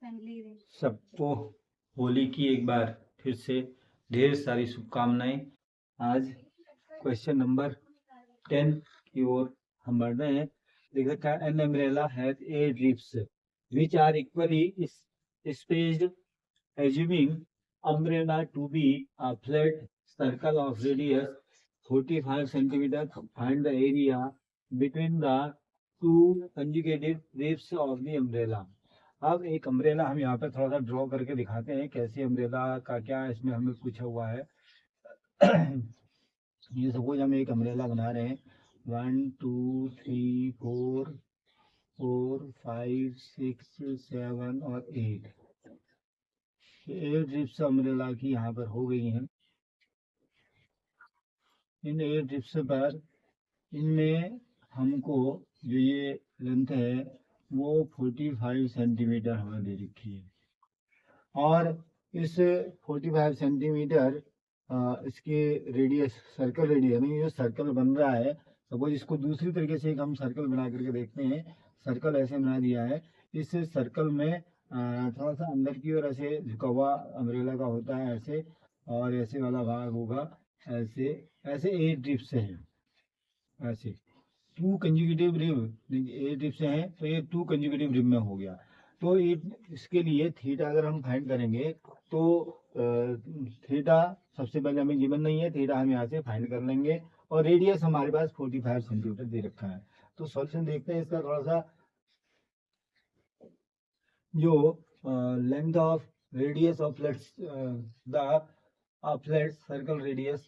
सबको होली की एक बार फिर से ढेर सारी शुभकामनाएं। आज क्वेश्चन नंबर 10 की ओर हम बढ़ रहे हैं। देख सकते हैं, an umbrella has 8 ribs which are equally spaced, assuming umbrella to be a flat circle of radius 45 centimeter. Find the area between the two conjugative ribs of the umbrella. अब एक अम्ब्रेला हम यहाँ पे थोड़ा सा ड्रॉ करके दिखाते हैं कैसे अम्ब्रेला का क्या इसमें हमें पूछा हुआ है। ये सपोज हम एक अम्ब्रेला बना रहे हैं 1 2 3 4 4 5 6 7 और 8 रिप्स अम्ब्रेला की यहाँ पर हो गई हैं। इन 8 रिप्स पर इनमें हमको जो ये लेंथ है वो 45 सेंटीमीटर हमें दे रखी है और इस 45 सेंटीमीटर इसके रेडियस सर्कल रेडियस यानी जो सर्कल बन रहा है, सपोज इसको दूसरी तरीके से एक हम सर्कल बना करके देखते हैं। सर्कल ऐसे बना दिया है, इस सर्कल में थोड़ा सा अंदर की ओर ऐसे झुका हुआ अम्ब्रेला का होता है ऐसे, और ऐसे वाला भाग होगा ऐसे ऐसे 8 रिप्स हैं ऐसे 2 कंजुगेटिव रिब 8 रिप्स हैं तो ये 2 कंजुगेटिव रिब में हो गया। तो इसके लिए थीटा अगर हम फाइंड करेंगे तो थीटा सबसे पहले हमें गिवन नहीं है, थीटा हम यहाँ से फाइंड कर लेंगे और रेडियस हमारे पास 45 सेंटीमीटर दे रखा है। तो सॉल्यूशन देखते हैं इसका थोड़ा सा। जो length of radius of the flat circle radius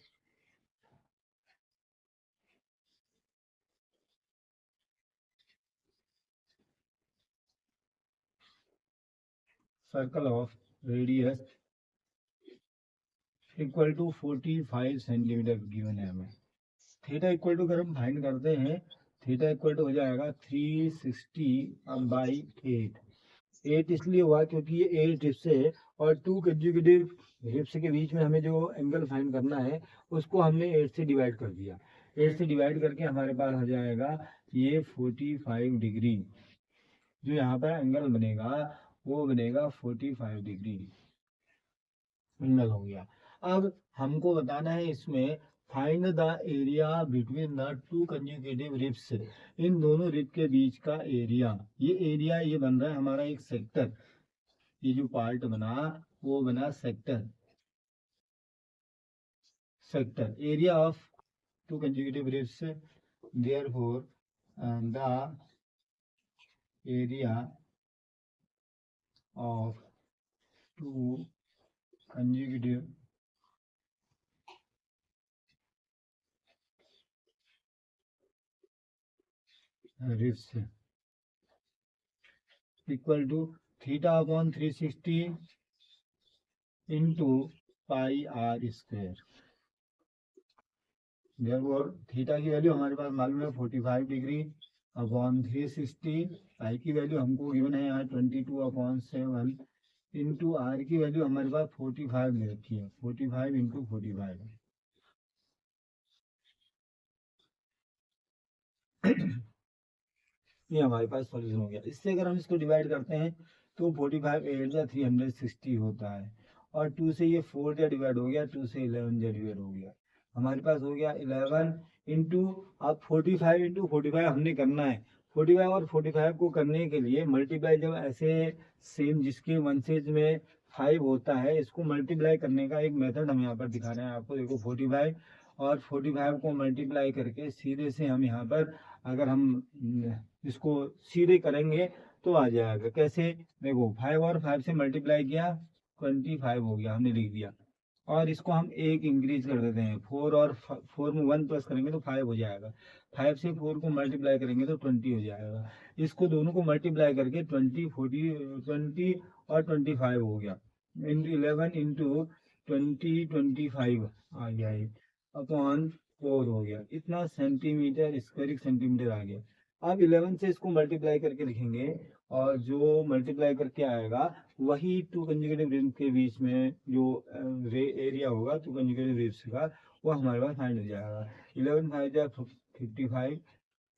circle of radius equal to 45 centimetre given है हमें। थीटा इक्वल टू अगर हम फाइंड करते हैं, थीटा इक्वल टू हो जाएगा 360/8। 8 इसलिए हुआ क्योंकि ये 8 रिप्स है और 2 कंजुगेटिव रिप्स के बीच में हमें जो एंगल फाइंड करना है उसको हमने 8 से डिवाइड कर दिया। 8 से डिवाइड करके हमारे पास हो जाएगा ये 45 डिग्री। जो यहाँ पर एंगल बनेगा वो बनेगा 45 डिग्री एंगल हो गया। अब हमको बताना है इसमें find the area between the 2 conjugative rips. इन दोनों रिप के बीच का एरिया, ये एरिया ये बन रहा है हमारा एक सेक्टर। ये जो पार्ट बना वो बना sector. Sector area of 2 conjugative rips, therefore the area of 2 conjugative rips equal to theta upon 360 into pi R square. Therefore theta की वैल्यू हमारे पास मालूम है 45 डिग्री अपॉन 360, पाई की वैल्यू हमको गिवन है यहाँ 22/7 इंटू आर की वैल्यू हमारे पास 45 ले रखी है, 45 इंटू 45। ये हमारे पास सॉल्यूशन हो गया। इससे अगर हम इसको डिवाइड करते हैं तो 45 8 जा 360 होता है और 2 से ये 4 जा डिवाइड हो गया, 2 से 11 जा डिवाइड हो गया। हमारे पास हो गया 11 इंटू, अब 45 इंटू 45 हमने करना है। 45 और 45 को करने के लिए मल्टीप्लाई, जब ऐसे सेम जिसके वंसेज में 5 होता है, इसको मल्टीप्लाई करने का एक मेथड हम यहाँ पर दिखा रहे हैं आपको। देखो 45 और 45 को मल्टीप्लाई करके सीधे से हम यहाँ पर अगर हम इसको सीधे करेंगे तो आ जाएगा। कैसे, देखो 5 और 5 से मल्टीप्लाई किया 25 हो गया, हमने लिख दिया। और इसको हम एक इंक्रीज कर देते हैं, 4 और 4 में 1 प्लस करेंगे तो 5 हो जाएगा। 5 से 4 को मल्टीप्लाई करेंगे तो 20 हो जाएगा। इसको दोनों को मल्टीप्लाई करके 20 और 25 हो गया। 11 इंटू 25 आ गया है अपॉन 4 हो गया। इतना सेंटीमीटर स्क्वायर सेंटीमीटर आ गया। अब 11 से इसको मल्टीप्लाई करके लिखेंगे और जो मल्टीप्लाई करके आएगा वही 2 कंजुगेटिव रिब्स के बीच में जो एरिया होगा 2 कंजुगेटिव रिब्स का, वो हमारे पास फाइंड हो जाएगा। 11 5 जा 55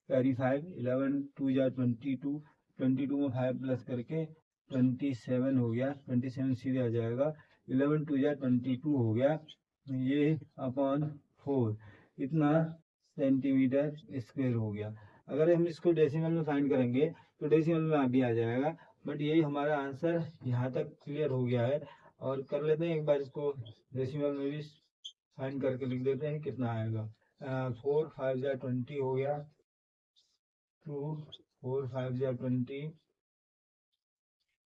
कैरी 5, 11 2 जा 22, 22 में 5 प्लस करके 27 हो गया, 27 सीधे आ जाएगा, 11 2 जा 22 हो गया, ये अपॉन 4 इतना सेंटीमीटर स्क्वायर हो गया। अगर हम इसको डेसिमल में फाइंड करेंगे तो डेसिमल में अभी आ जाएगा, बट यही हमारा आंसर यहाँ तक क्लियर हो गया है। और कर लेते हैं एक बार इसको डेसिमल में भी फाइंड करके लिख देते हैं कितना आएगा। 4 5 जा 20 हो गया, 2 4 5 जा 20,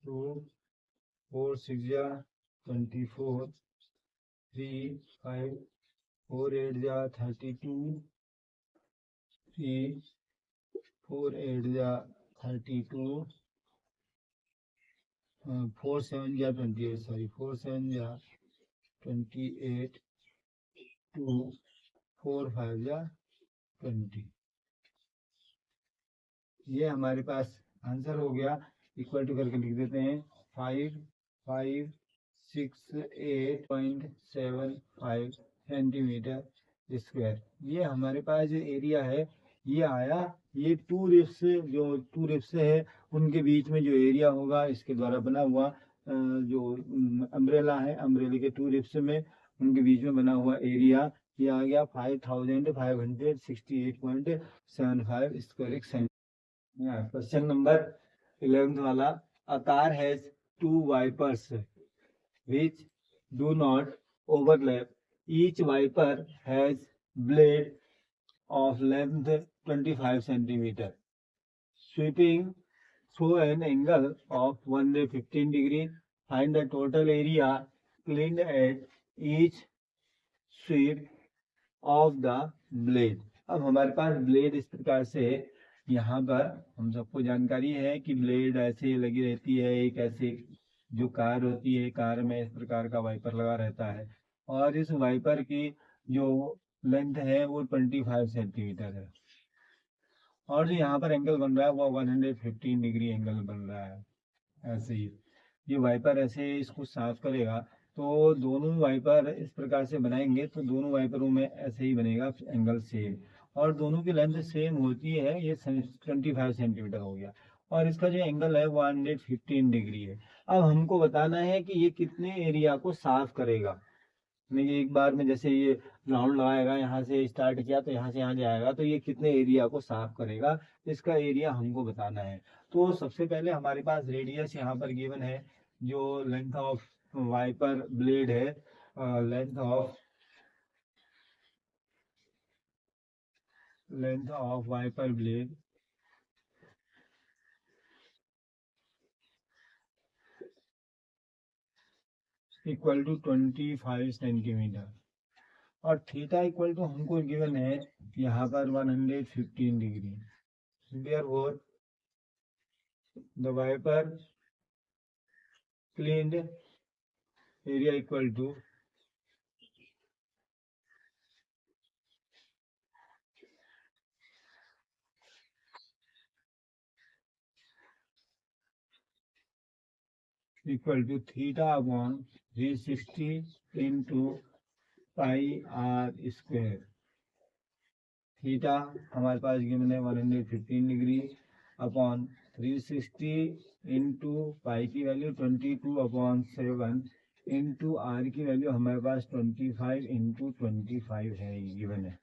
2 4 6 जा 24, 3 5 4 8 जा 32, 3 4 8 जा 32, 4 7 जा 28, सॉरी 4 7 जा 28, 2 4 5 जा 20। ये हमारे पास आंसर हो गया। इक्वल टू करके लिख देते हैं 5 5 6 8.75 सेंटीमीटर स्क्वायर। ये हमारे पास जो एरिया है ये आया। ये टू रिप्स, जो टू रिप्स है उनके बीच में जो एरिया होगा इसके द्वारा बना हुआ जो अम्ब्रेला है, अम्ब्रेले के टू रिप्स में उनके बीच में बना हुआ एरिया ये आ गया 5568.75 square centimetre. Question number 11th वाला, a car has two wipers which do not overlap. Each wiper has blade of length 25 centimeter. Sweeping through an angle of 115 degree. Find the total area cleaned at each sweep of the blade. अब हमारे पास blade इस प्रकार से, यहाँ पर हम सबको जानकारी है कि ब्लेड ऐसे लगी रहती है, एक ऐसे जो कार होती है, कार में इस प्रकार का वाइपर लगा रहता है और इस वाइपर की जो लेंथ है वो 25 सेंटीमीटर है और जो यहाँ पर एंगल बन रहा है वो 115 डिग्री एंगल बन रहा है। ऐसे ही ये वाइपर ऐसे इसको साफ करेगा तो दोनों वाइपर इस प्रकार से बनाएंगे तो दोनों वाइपरों में ऐसे ही बनेगा एंगल सेम और दोनों की लेंथ सेम होती है। ये 25 सेंटीमीटर हो गया और इसका जो एंगल है 115 डिग्री है। अब हमको बताना है कि ये कितने एरिया को साफ करेगा। नहीं, एक बार में जैसे ये राउंड लगाएगा, यहाँ से स्टार्ट किया तो यहाँ से यहाँ जाएगा तो ये कितने एरिया को साफ करेगा, इसका एरिया हमको बताना है। तो सबसे पहले हमारे पास रेडियस यहाँ पर गिवन है, जो लेंथ ऑफ वाइपर ब्लेड है, length of wiper blade equal to 25 सेंटीमीटर और थीटा इक्वल टू हमको गिवन है यहाँ पर 115 degree. Therefore, the wiper cleaned area equal to theta upon 360 into pi r square। Theta हमारे पास गिवन है 115 डिग्री अपॉन 360 इंटू पाई की वैल्यू 22/7 इंटू आर की वैल्यू हमारे पास 25 इंटू 25 है, ये गिवन है।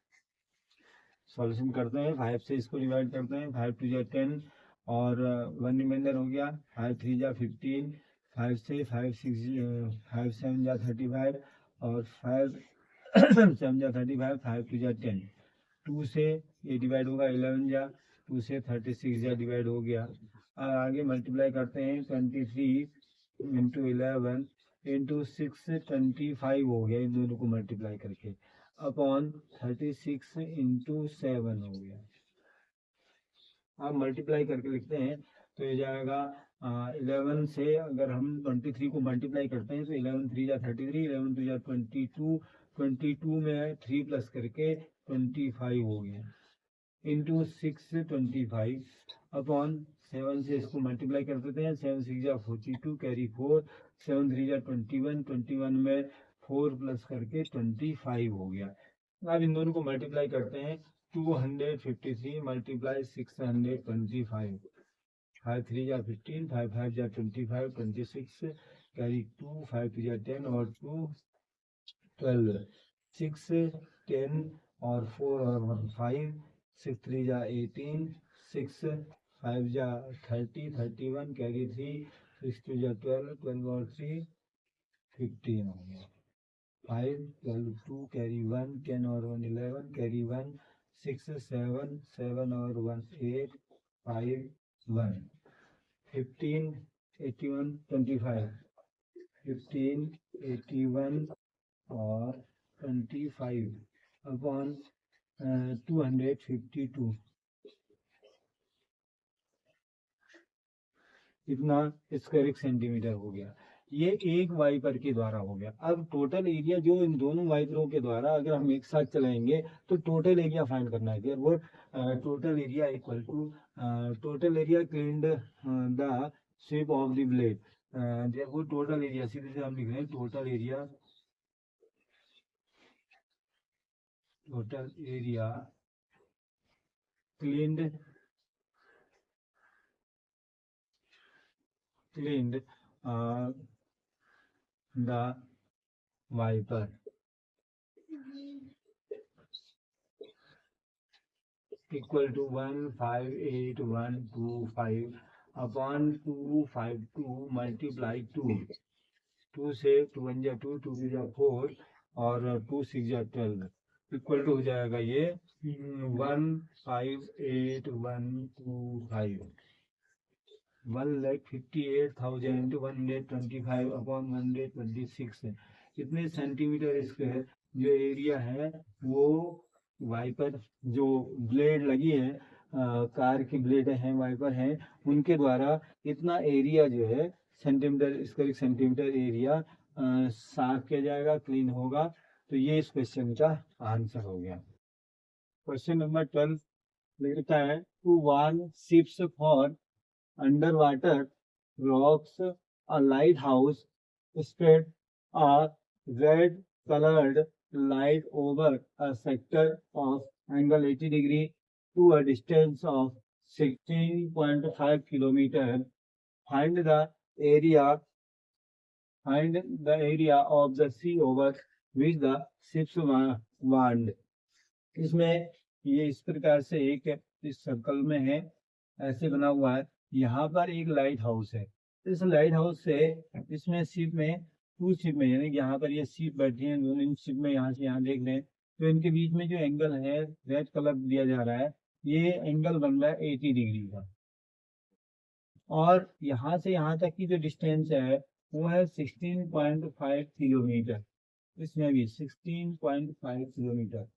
सॉल्यूशन करते हैं, 5 से इसको डिवाइड करते हैं, 5 2 जा 10 और 1 रिमाइंडर हो गया, 5 3 जा 15, 5 से 5 7 जा 35 और 5 7 जा 35, 5 2 जा 10, 2 से ये डिवाइड होगा 11 जा, 2 से 36 जा डिवाइड हो गया। और आगे मल्टीप्लाई करते हैं 23 इंटू 11 इंटू 6 25 हो गया, इन दोनों को मल्टीप्लाई करके अपॉन 36 इंटू 7 हो गया। अब मल्टीप्लाई करके लिखते हैं तो ये जाएगा 11 से अगर हम 23 को मल्टीप्लाई करते हैं तो 11 3 जा 33, 11 2 जा 22, 22 में 3 प्लस करके 25 हो गया इंटू 6 25 अपॉन 7 से इसको मल्टीप्लाई कर देते हैं, 7 6 जा 42 कैरी 4, 7 3 जा 21, 21 में 4 प्लस करके 25 हो गया। अब इन दोनों को मल्टीप्लाई करते हैं, 253 मल्टीप्लाई 625 5 3 जा 15, 5 5 जा 25, 26 कैरी 2, 5 3 जा 10 और 2 12, 6 10 और 4 और 1 5, 6 3 जा 18, 6 5 जा 30, 31 कैरी 3, 6 2 जा 12, 12 और 3 15 हो गया। 5 12 2 कैरी 1, 10 और 1 11 कैरी 1, 6 7 7 और 1 8 5 1, 15 81 25, 15 81 और 25 अपॉन 252 इतना स्क्वायर सेंटीमीटर हो गया। ये एक वाइपर के द्वारा हो गया। अब टोटल एरिया जो इन दोनों वाइपरों के द्वारा अगर हम एक साथ चलाएंगे तो टोटल एरिया फाइंड करना है। वो total area equal to total area cleaned the shape of the blade. वो टोटल एरिया सीधे से हम लिख रहे हैं total area cleaned the wiper equal to 158,125 upon 252 multiply 2 से 2 1 जा 2 2 2 जा 4 और 2 6 जा 12 इक्वल टू हो जाएगा ये 158,125 1,58,125 अपॉन 126 है। कितने सेंटीमीटर स्क्वायर जो एरिया है वो वाइपर जो ब्लेड लगी है कार की ब्लेड हैं वाइपर हैं उनके द्वारा इतना एरिया जो है सेंटीमीटर स्क्वायर सेंटीमीटर एरिया साफ किया जाएगा, क्लीन होगा। तो ये इस क्वेश्चन का आंसर हो गया। क्वेश्चन नंबर 12 लिखता है to warn ships for underwater rocks, a lighthouse spread a red colored light over a sector of angle 80 degree to a distance of 16.5 kilometer. Find the area of the sea over which the ships warned. इसमें ये इस प्रकार से एक इस circle में है ऐसे बना हुआ है। यहाँ पर एक लाइट हाउस है। इस लाइट हाउस से इसमें शिप में टू शिप में यानी यहाँ पर ये शिप बैठी है दोनों इन शिप में यहाँ से यहाँ देख रहे हैं तो इनके बीच में जो एंगल है रेड कलर दिया जा रहा है ये एंगल बन रहा है 80 डिग्री का और यहाँ से यहाँ तक की जो डिस्टेंस है वो है 16.5 किलोमीटर। इसमें भी 16.5 किलोमीटर।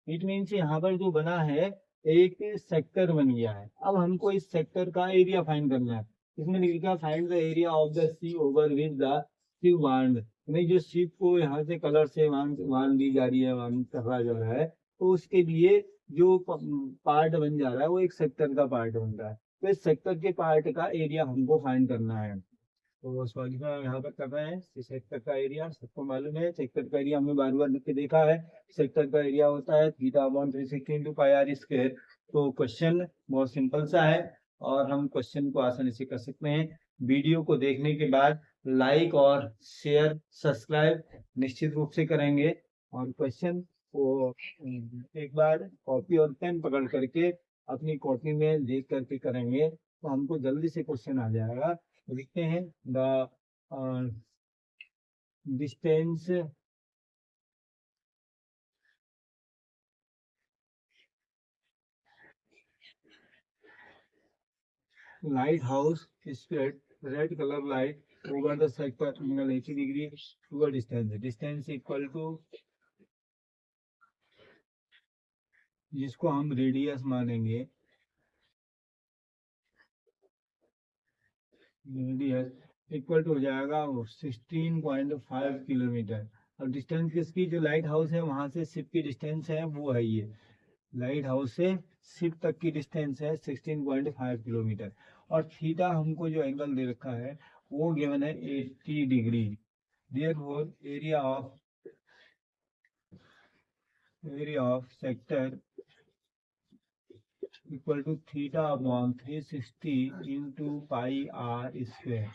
इट मीन्स यहाँ पर जो बना है एक सेक्टर बन गया है। अब हमको इस सेक्टर का एरिया फाइंड करना है। इसमें लिखा find the area of the sea over which the ship warned. नहीं जो शिप को यहाँ से कलर से वार्न दी जा रही है वार्न करा जा रहा है तो उसके लिए जो पार्ट बन जा रहा है वो एक सेक्टर का पार्ट बन रहा है। तो इस सेक्टर के पार्ट का एरिया हमको फाइंड करना है। तो सॉरी मैं यहाँ पर कर रहे हैं सेक्टर का एरिया सबको मालूम है। सेक्टर का एरिया हमने बार बार लिख के देखा है। सेक्टर का एरिया होता है θ/360 तो क्वेश्चन बहुत सिंपल सा है और हम क्वेश्चन को आसानी से कर सकते हैं। वीडियो को देखने के बाद लाइक और शेयर सब्सक्राइब निश्चित रूप से करेंगे और क्वेश्चन को एक बार कॉपी और पेन पकड़ करके अपनी कॉपी में देख करके करेंगे तो हमको जल्दी से क्वेश्चन आ जाएगा। लिखते हैं the distance lighthouse spread red colour light over the sector angle 80 degree to distance equal to जिसको हम रेडियस मानेंगे रेडियस इक्वल टू हो जाएगा 16.5 किलोमीटर। और डिस्टेंस किसकी जो लाइट हाउस है वहां से शिप की डिस्टेंस है वो है ये लाइट हाउस से शिप तक की डिस्टेंस है 16.5 किलोमीटर। और थीटा हमको जो एंगल दे रखा है वो गिवन है 80 degree. Therefore area of sector equal to theta upon 360 into pi R square.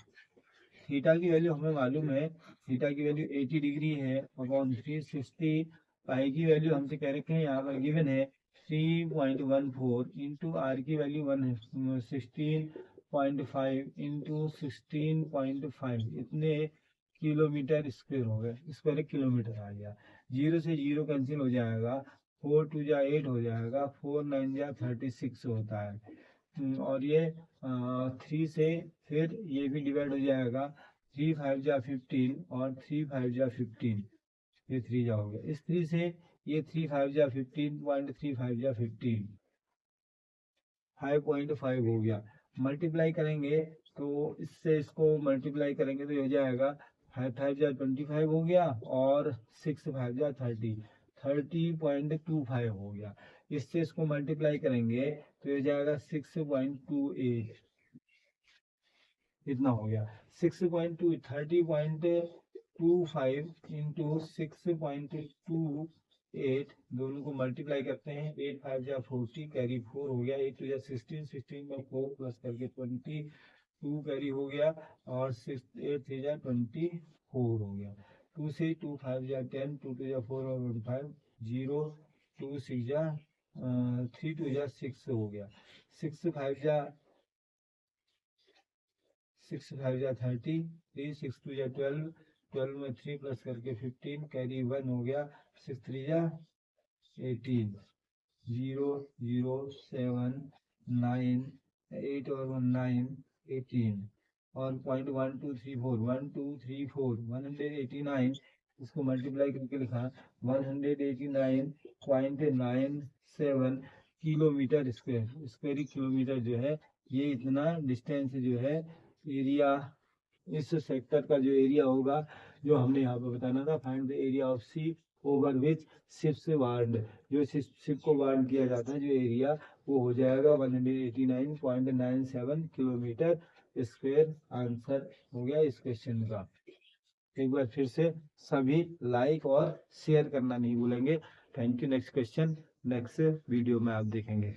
Theta की वैल्यू हमें मालूम है, थीटा की वैल्यू 80 डिग्री है अपॉन 360। पाई की वैल्यू हमसे कह रखे हैं यहाँ पर गिवन है 3.14 इंटू आर की वैल्यू 16.5 इंटू 16.5 इतने किलोमीटर स्क्वायर हो गए, स्क्वायर किलोमीटर आ गया। जीरो से जीरो कैंसिल हो जाएगा, 4 2 जा 8 हो जाएगा, 4 9 जा 36 होता है। और ये 3 से फिर ये भी डिवाइड हो जाएगा, 3 5 जा 15 और 3 5 जा 15, ये 3 जा हो गया। इस 3 से ये 3 5 जा 15.35 जा 15, 5.5 हो गया। मल्टीप्लाई करेंगे तो इससे इसको मल्टीप्लाई करेंगे तो हो जाएगा 5 5 जा 25 हो गया और 6 5 जा 30.25 हो गया। इससे इसको मल्टीप्लाई करेंगे तो हो जाएगा 6.28, इतना हो गया। 6.2 30.25 इंटू 6.28, दोनों को मल्टीप्लाई करते हैं। 8 5 जा 40 कैरी 4 हो गया, 8 2 जा 16, 16 में 4 प्लस करके 22 कैरी हो गया और 6 8 3 जा 24 हो गया। 2 से 2 5 जा 10, 2 2 जा 4 और 5 0, 2 6 जा 3 2 जा 6 हो गया। 6 5 जा 6 5 जा 30, 3 6 2 जा 12, 12 में 3 प्लस करके 15 कैरी 1 हो गया। 6 3 जा 18, 0 0 7 9 8 और 1 9 18 और पॉइंट 1 2 3 4 1 2 3 4 189, इसको मल्टीप्लाई करके लिखा 189.97 किलोमीटर स्क्वायर। स्क्वायर किलोमीटर जो है ये इतना डिस्टेंस जो है एरिया, इस सेक्टर का जो एरिया होगा जो हमने यहाँ पे बताना था, find the area of sea over which ships ward, जो शिप को वार्ड किया जाता है जो एरिया, वो हो जाएगा 189.97 किलोमीटर स्क्वायर। आंसर हो गया इस क्वेश्चन का। एक बार फिर से सभी लाइक और शेयर करना नहीं भूलेंगे। Thank you. Next question next video में आप देखेंगे।